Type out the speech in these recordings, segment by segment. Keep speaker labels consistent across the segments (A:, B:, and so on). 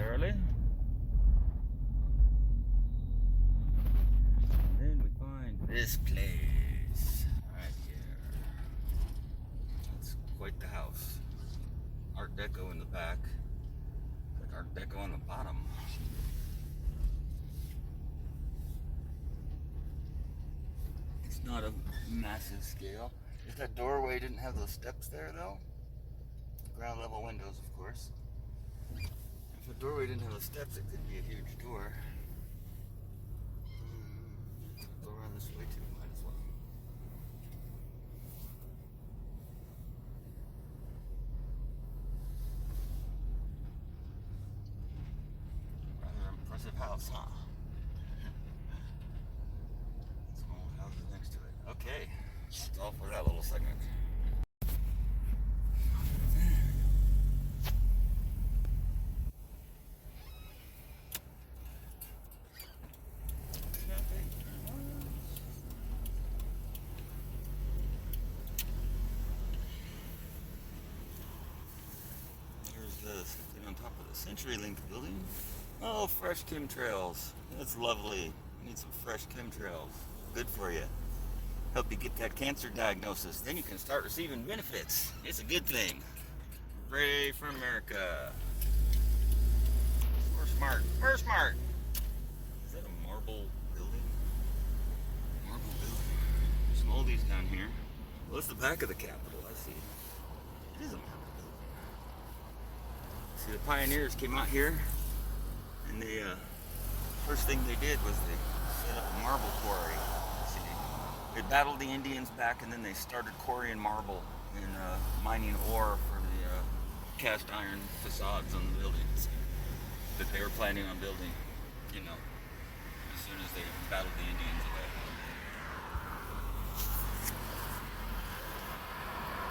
A: necessarily. And then we find this place right here. It's quite the house. Art Deco in the back, like Art Deco on the bottom. It's not a massive scale. If that doorway didn't have those steps there though, ground level windows of course. If the doorway didn't have the steps, it could be a huge door. Go around this way too, might as well. Rather impressive house, huh? Some old houses next to it. Okay, that's all for that little segment. Something on top of the CenturyLink building. Oh, fresh chemtrails. That's lovely. You need some fresh chemtrails. Good for you. Help you get that cancer diagnosis. Then you can start receiving benefits. It's a good thing. Hooray for America. We're smart. We're smart. Is that a marble building? Marble building. There's some oldies down here. Well, it's the back of the Capitol. I see. It is a marble. See, the pioneers came out here, and the first thing they did was they set up a marble quarry. See, they battled the Indians back, and then they started quarrying marble and mining ore for the cast iron facades on the buildings that they were planning on building, you know, as soon as they battled the Indians away.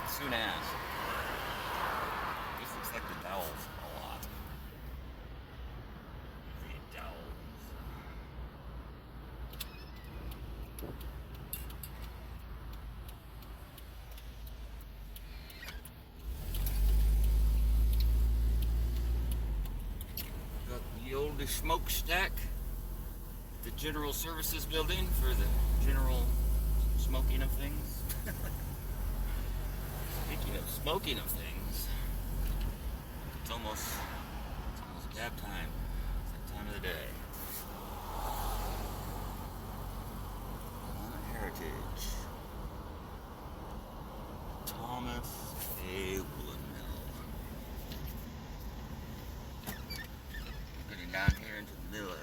A: As soon as. This looks like the Dowels. The oldest smokestack, the General Services building for the general smoking of things. Speaking of smoking of things, it's almost dab time. It's that time of the day. Heritage. Thomas A. Woolen Mill. Getting down here into the mill area.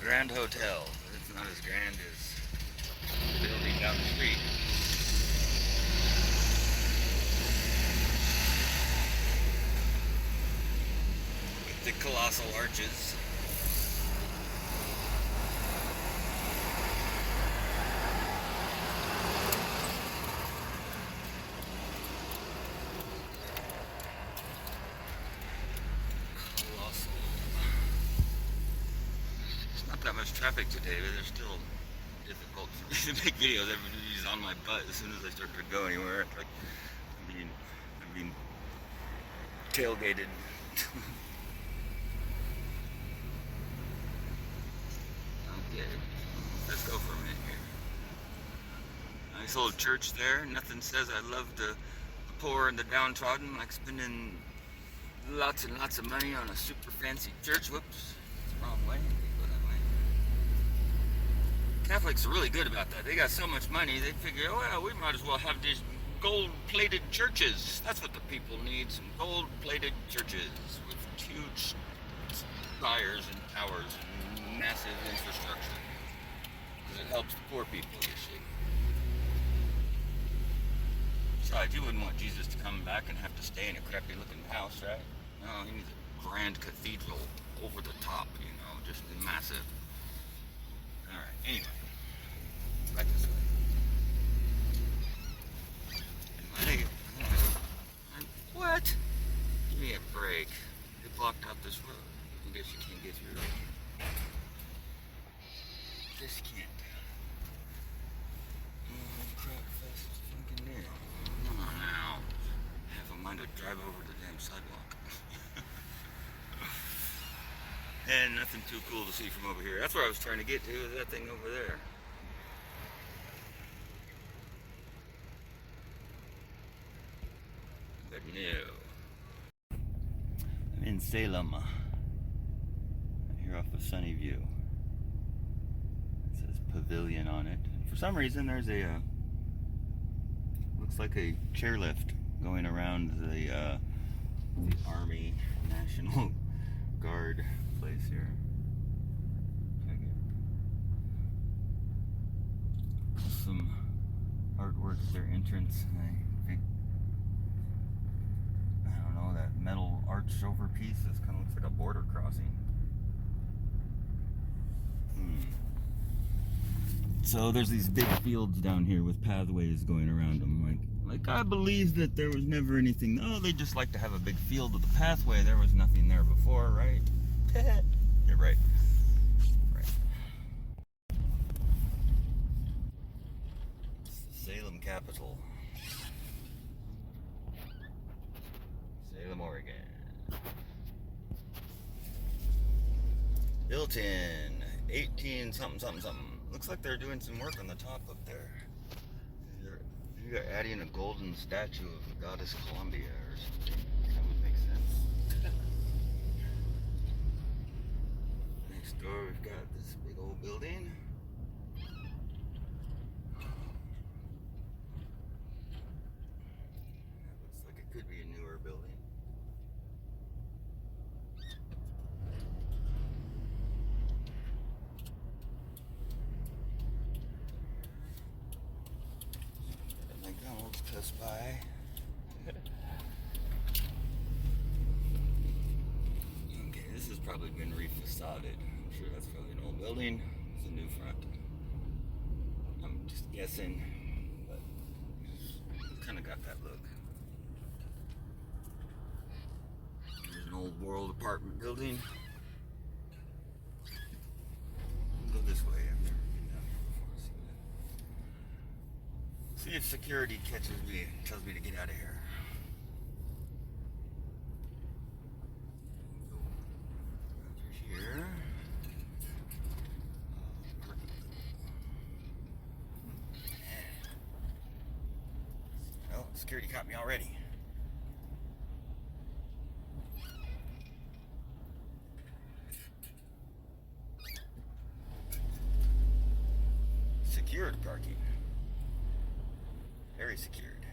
A: Grand Hotel. It's not as grand as the building down the street. With the colossal arches. Not much traffic today, but they're still difficult for me to make videos. Everybody's on my butt as soon as I start to go anywhere. Like I'm being tailgated. Okay, let's go for a minute here. Nice old church there. Nothing says I love the poor and the downtrodden like spending lots and lots of money on a super fancy church. Whoops, it's the wrong way. Catholics are really good about that. They got so much money, they figure, oh, well, we might as well have these gold-plated churches. That's what the people need, some gold-plated churches with huge spires and towers and massive infrastructure. Because it helps the poor people, you see. Besides, you wouldn't want Jesus to come back and have to stay in a crappy looking house, right? No, he needs a grand cathedral over the top, you know, just massive. Alright, anyway. Right this way. What? Give me a break. They blocked out this road. I guess you can't get through it. Guess you can't. Crap fest is fucking near. Come on now. Have a mind to drive over the damn sidewalk. And nothing too cool to see from over here. That's where I was trying to get to, is that thing over there. But no. I'm in Salem. Here off of Sunnyview. It says Pavilion on it. For some reason there's a looks like a chairlift going around the Army National Guard place here. Check it. Some artwork at their entrance. I don't know, that metal arch over piece. This kind of looks like a border crossing. So there's these big fields down here with pathways going around them. Like I believe that there was never anything. Oh, they just like to have a big field with a pathway. There was nothing there before, right? You're right. Right. It's the Salem Capitol. Salem, Oregon. Built in 18 something something something. Looks like they're doing some work on the top up there. You're adding a golden statue of the goddess Columbia or something. That would make sense. Next door we've got this big old building. That looks like it could be a newer building. McDonald's close by. Okay, this has probably been refacaded. I'm sure that's probably an old building. It's a new front. I'm just guessing, but it's kind of got that look. There's an old world apartment building. Go this way. I've never been down here before. See if security catches me, tells me to get out of here. Go here. Oh, security caught me already. Secured parking. Very secured.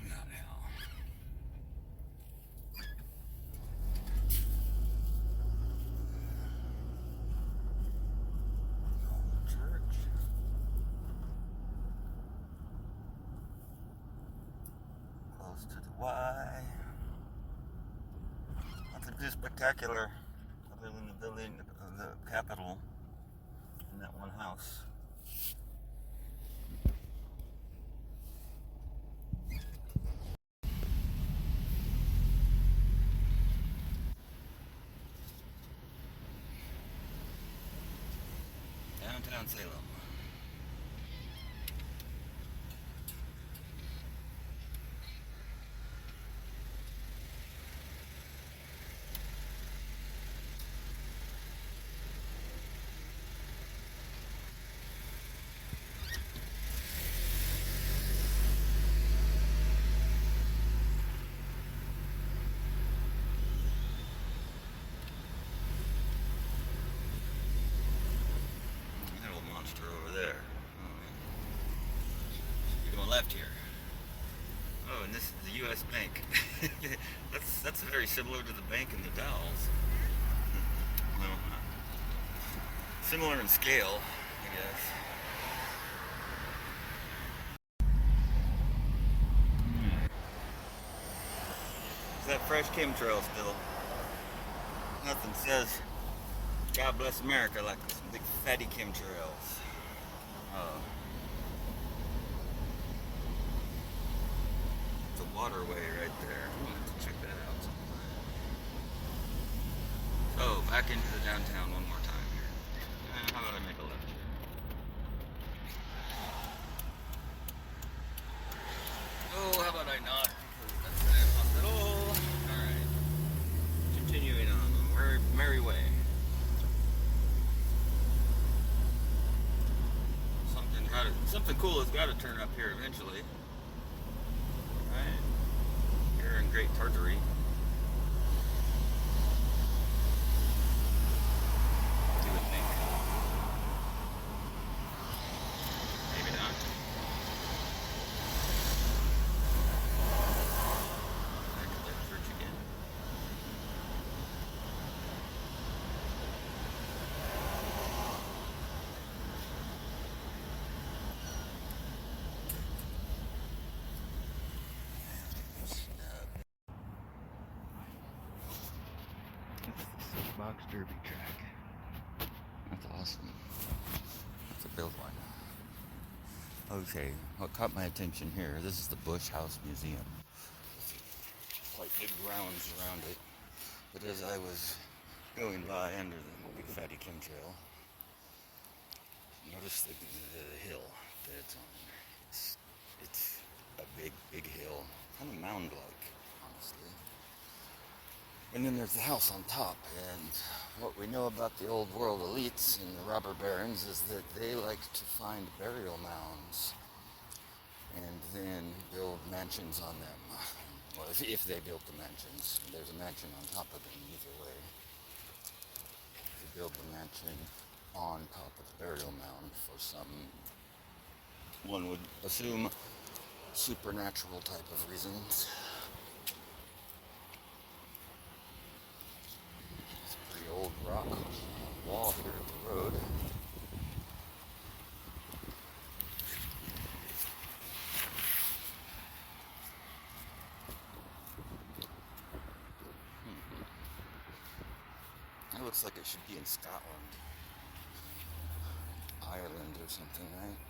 A: Not hell. Church. Close to the Y. Nothing too spectacular other than the building of the Capitol and that one house. Downtown Salem. Over there. You're going left here. Oh and this is the U.S. Bank. That's very similar to the bank in the Dalles. Well, similar in scale, I guess. Is that fresh chemtrail still? Nothing says God bless America like some big fatty chemtrails. Oh. It's a waterway right there. I'm gonna have to check that out sometime. So, back into the downtown one more time here. How about I make a left here? Oh, how about I not? Because that's the damn hospital. Alright. Continuing on the merry way. Something cool has got to turn up here eventually. Right? Here in Great Tartary. You would think. Maybe not. Back at that church again. Box derby track. That's awesome. That's a build one. Okay, what caught my attention here, this is the Bush House Museum. Quite big grounds around it. But as I was going by under the big fatty chemtrail, notice the hill that it's on. It's a big hill. Kind of mound-like, honestly. And then there's the house on top, and what we know about the old world elites and the robber barons is that they like to find burial mounds and then build mansions on them. Well, if they built the mansions, there's a mansion on top of them either way. They build the mansion on top of the burial mound for some, one would assume, supernatural type of reasons. Old rock wall here at the road. That looks like it should be in Scotland. Ireland or something, right?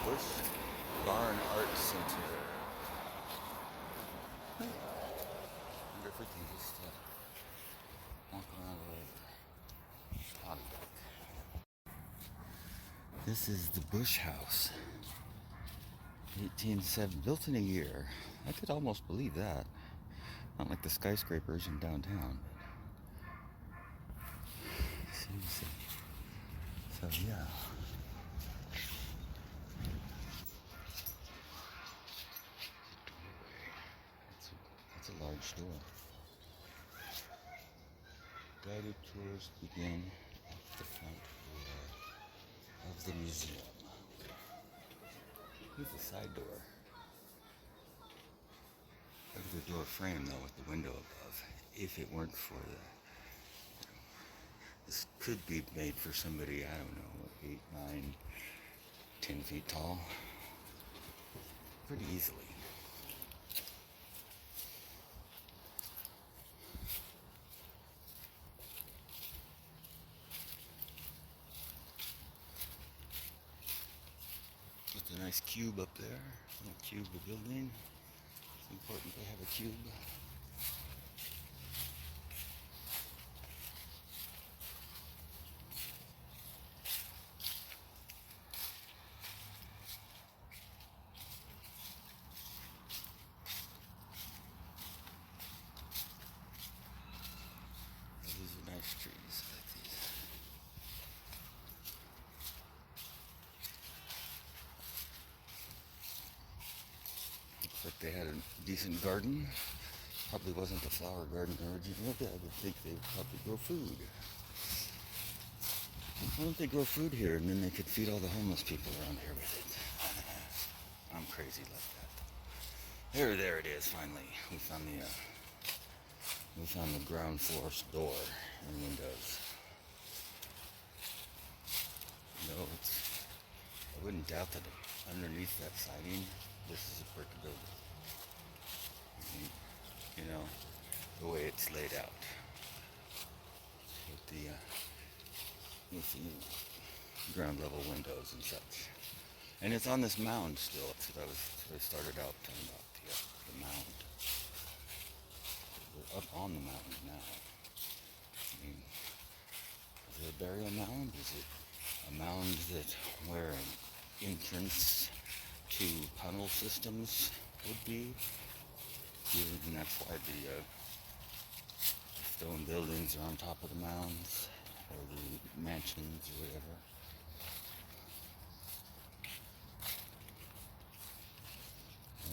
A: Bush Barn Art Center. I wonder if we can just walk around a little bit. This is the Bush House. 1807, built in a year. I could almost believe that. Not like the skyscrapers in downtown. So yeah. That's a large door. Guided tours begin at the front door of the museum. Here's the side door. Look at the door frame though with the window above. If it weren't for this could be made for somebody, I don't know, 8, 9, 10 feet tall. Pretty easily. Just a nice cube up there. A cube of building. It's important to have a cube. These are nice trees. I like these. Looks like they had a decent garden. Probably wasn't a flower garden originally. I would think they would probably grow food. Why don't they grow food here and then they could feed all the homeless people around here with it? I'm crazy like that. There it is. Finally, we found the ground floor's door and windows. No, I wouldn't doubt that underneath that siding, this is a brick building. You know, the way it's laid out with the ground level windows and such. And it's on this mound still. That's what I started out talking about, the mound. We're up on the mountain now. I mean, is it a burial mound? Is it a mound where an entrance to tunnel systems would be? And that's why the stone buildings are on top of the mounds, or the mansions, or whatever.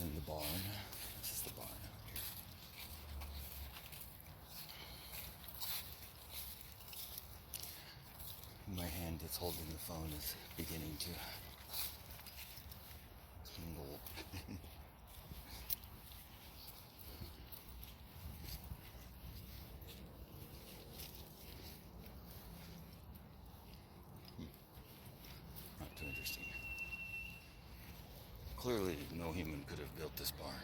A: And the barn. This is the barn out here. My hand that's holding the phone is beginning to tingle. Not too interesting. Clearly, no human could have built this barn.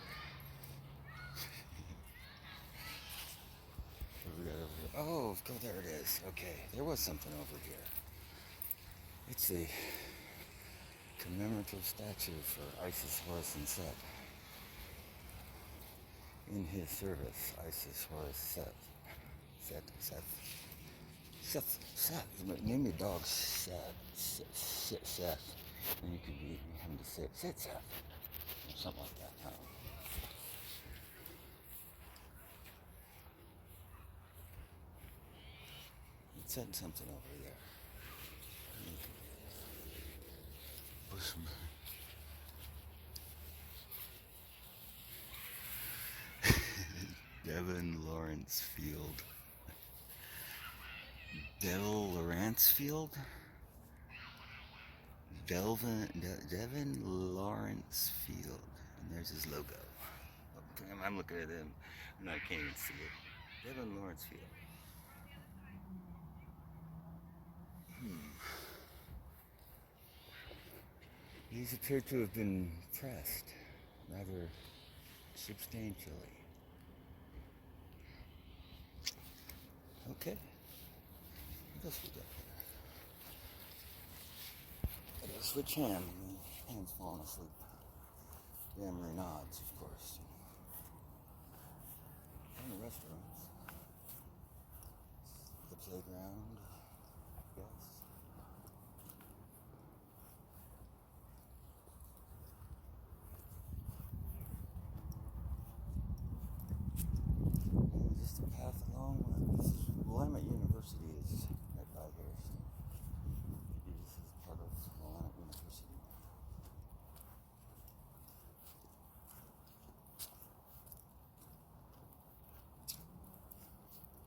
A: What do we got over here? Oh, there it is. Okay, there was something over here. It's a commemorative statue for Isis, Horus, and Set. In his service, Isis, Horus, Set. Name your dog Seth. And you could be him to say Seth. Or something like that. I don't know. It said something over there. Devin Lawrence Field. Lawrence Field? Devin Lawrence Field. And there's his logo. I'm looking at him and I can't even see it. Devin Lawrence Field. These appear to have been pressed rather substantially. Okay. What else we got here? I gotta switch hands. My hand's falling asleep. Damn Renaud's, of course. And the restaurants. The playground, yes. Just a path along. Willamette University is right by here, so maybe this is part of Willamette University.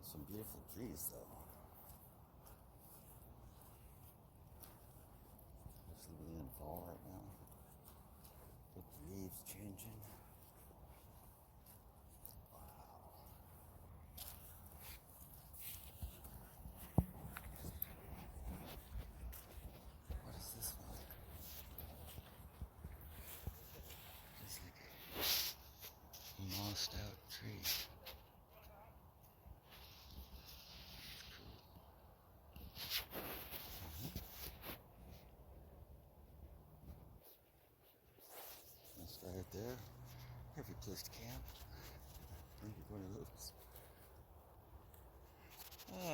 A: Some beautiful trees, though. Especially being in fall right now. With the leaves changing. Mossed out tree. That's cool. That's right there. Perfect place to camp. Maybe one of those.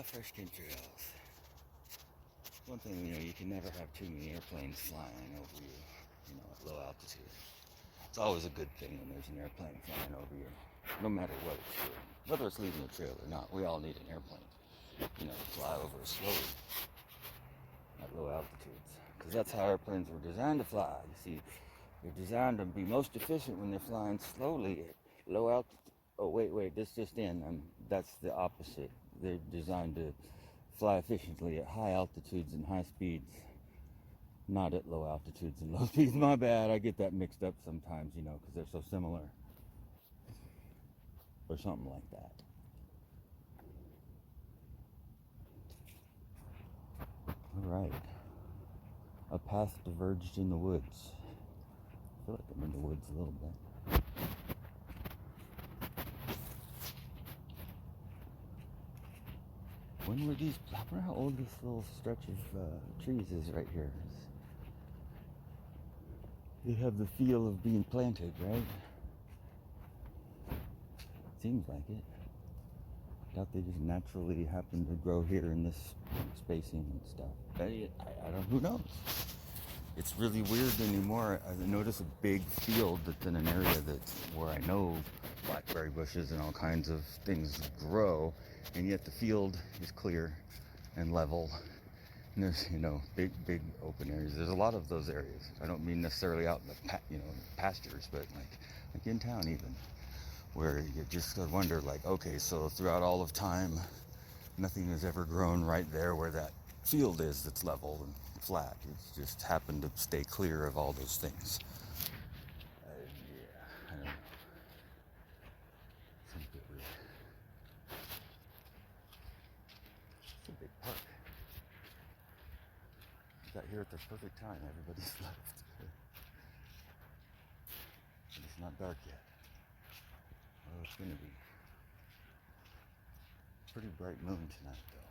A: Fresh chemtrails. One thing, you can never have too many airplanes flying over you, at low altitude. It's always a good thing when there's an airplane flying over you, no matter what it's doing. Whether it's leaving a trail or not, we all need an airplane, to fly over us slowly at low altitudes. Because that's how airplanes were designed to fly. You see, they're designed to be most efficient when they're flying slowly at low altitude. Oh, wait, this just in. That's the opposite. They're designed to fly efficiently at high altitudes and high speeds, not at low altitudes and low speeds. My bad, I get that mixed up sometimes, you know, because they're so similar. Or something like that. Alright. A path diverged in the woods. I feel like I'm in the woods a little bit. When were these? I wonder how old this little stretch of trees is right here. They have the feel of being planted, right? Seems like it. I doubt they just naturally happen to grow here in this spacing and stuff. I don't. Who knows? It's really weird anymore. I notice a big field that's in an area that's where I know blackberry bushes and all kinds of things grow, and yet the field is clear and level. And there's, you know, big open areas. There's a lot of those areas. I don't mean necessarily out in the pastures, but like in town even, where you just wonder, like, okay, so throughout all of time, nothing has ever grown right there where that field is that's level and flat. It's just happened to stay clear of all those things. Yeah, I don't know. Seems a bit weird. It's a big park. Got here at the perfect time. Everybody's left. And it's not dark yet. Oh, it's gonna be. Pretty bright moon tonight, though.